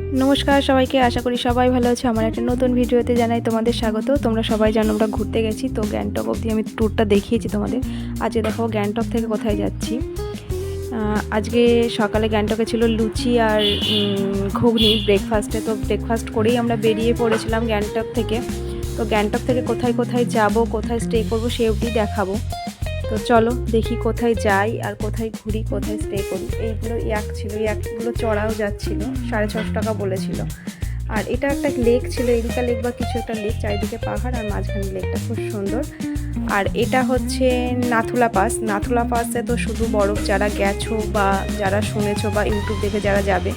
नमस्कार सबाइके आशा करी सबाई भालो आछो। आमार एकटा नतून भिडियोते जानाई तोमादेर स्वागत। तोमरा सबाई जानो आमरा घुरते गेছি, तो গ্যাংটক অবধি আমি ট্যুরটা দেখিয়েছি তোমাদের। আজকে দেখাবো গ্যাংটক থেকে কোথায় যাচ্ছি। আজকে সকালে গ্যাংটকে ছিল লুচি আর ঘুগনি ব্রেকফাস্টে, তো ব্রেকফাস্ট করেই আমরা বেরিয়ে পড়েছিলাম গ্যাংটক থেকে। তো গ্যাংটক থেকে কোথায় কোথায় যাব, কোথায় স্টে করব সে অবধি দেখাবো। তো চলো দেখি কোথায় যাই আর কোথায় ঘুরি, কোথায় স্টে করি। এইগুলো ইয়াক ছিল, ইয়াকগুলো চড়াও যাচ্ছিল, 650 টাকা বলেছিল। আর এটা একটা লেক ছিল, এরিকা লেক বা কিছু একটা লেক, চারিদিকে পাহাড় আর মাঝখানে লেকটা খুব সুন্দর। আর এটা হচ্ছে নাথুলা পাস। নাথুলা পাসে তো শুধু বরফ, যারা গেছো বা যারা শুনেছো বা ইউটিউব দেখে যারা যাবে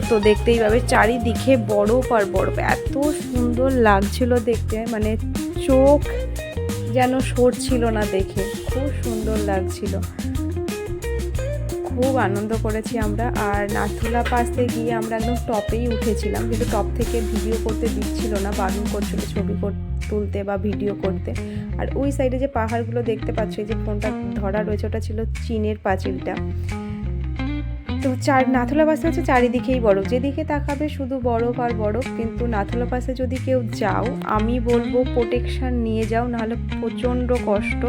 তো দেখতেই পাবে চারিদিকে বরফ আর বরফ। এত সুন্দর লাগছিল দেখতে, মানে চোখ যেন সরছিল না দেখে, খুব সুন্দর লাগছিল, খুব আনন্দ করেছি আমরা। আর নাথুলা পাসে গিয়ে আমরা একদম টপেই উঠেছিলাম, কিন্তু টপ থেকে ভিডিও করতে দিচ্ছিল না, বারণ করছিল ছবি তুলতে বা ভিডিও করতে। আর ওই সাইডে যে পাহাড়গুলো দেখতে পাচ্ছ, এই যে ফোনটা ধরা রয়েছে, ওটা ছিল চীনের পাঁচিলটা। তো নাথুলা পাসে হচ্ছে চারিদিকেই বরফ, যেদিকে তাকাবে শুধু বরফ আর বরফ। কিন্তু নাথুলা পাসে যদি কেউ যাও, আমি বলবো প্রোটেকশান নিয়ে যাও, নাহলে প্রচণ্ড কষ্ট।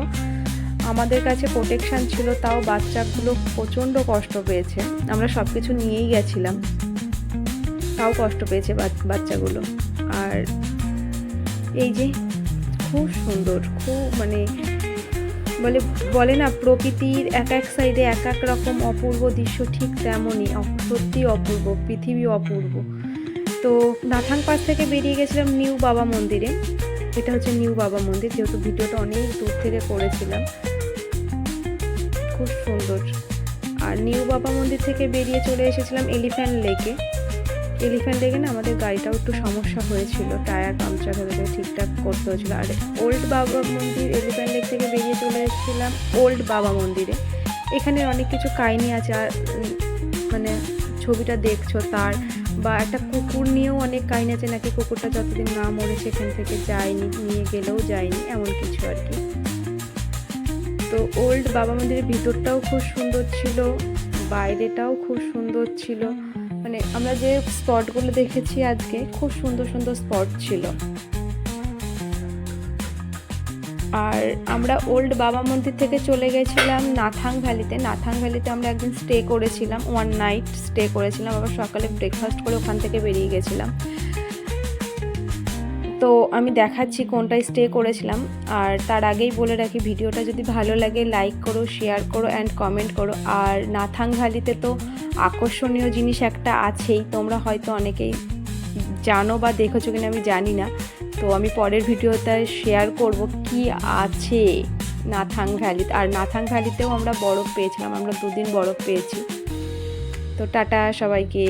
আমাদের কাছে প্রোটেকশান ছিল, তাও বাচ্চাগুলো প্রচণ্ড কষ্ট পেয়েছে। আমরা সব কিছু নিয়েই গেছিলাম, তাও কষ্ট পেয়েছে বাচ্চাগুলো। আর এই যে খুব সুন্দর, খুব মানে বলে না প্রকৃতির এক এক সাইডে এক এক রকম অপূর্ব দৃশ্য, ঠিক তেমনই সত্যি অপূর্ব, পৃথিবী অপূর্ব। তো নাথাং পাস থেকে বেরিয়ে গেছিলাম নিউ বাবা মন্দিরে। এটা হচ্ছে নিউ বাবা মন্দির, যেহেতু ভিডিওটা অনেক দূর থেকে করেছিলাম, খুব সুন্দর। আর নিউ বাবা মন্দির থেকে বেরিয়ে চলে এসেছিলাম এলিফ্যান্ট লেকে। এলিফ্যান্ট লেকে না আমাদের গাড়িটাও একটু সমস্যা হয়েছিল, টায়ার পাংচার হয়ে ঠিকঠাক করতে হয়েছিলো। আর ওল্ড বাবা মন্দির, এলিফ্যান্ট লেক থেকে বেরিয়ে চলে এসেছিলাম ওল্ড বাবা মন্দিরে। এখানে অনেক কিছু কাহিনী আছে, আর মানে ছবিটা দেখছো তার, বা একটা কুকুর নিয়েও অনেক কাহিনী আছে, নাকি কুকুরটা যতদিন না মরেছে এখান থেকে যায়নি, নিয়ে গেলেও যায়নি, এমন কিছু আর কি। তো ওল্ড বাবা মন্দিরের ভিতরটাও খুব সুন্দর ছিল, বাইরেটাও খুব সুন্দর ছিল। মানে আমরা যে স্পটগুলো দেখেছি আজকে, খুব সুন্দর সুন্দর স্পট ছিল। আর আমরা ওল্ড বাবা মন্দির থেকে চলে গেছিলাম নাথাং ভ্যালিতে। নাথাং ভ্যালিতে আমরা একদিন স্টে করেছিলাম, 1 নাইট স্টে করেছিলাম। আবার সকালে ব্রেকফাস্ট করে ওখান থেকে বেরিয়ে গেছিলাম। তো আমি দেখাচ্ছি কোনটায় স্টে করেছিলাম। আর তার আগেই বলে রাখি, ভিডিওটা যদি ভালো লাগে লাইক করো, শেয়ার করো অ্যান্ড কমেন্ট করো। আর নাথাং ভ্যালিতে তো আকর্ষণীয় জিনিস একটা আছেই, তোমরা হয়তো অনেকেই জানো বা দেখেছো কিনা আমি জানি না। তো আমি পরের ভিডিওতে শেয়ার করব কি আছে নাথাং ভ্যালিতে। আর নাথাং ভ্যালিতেও আমরা বরফ পেয়েছিলাম, আমরা 2 দিন বরফ পেয়েছি। তো টাটা সবাইকে।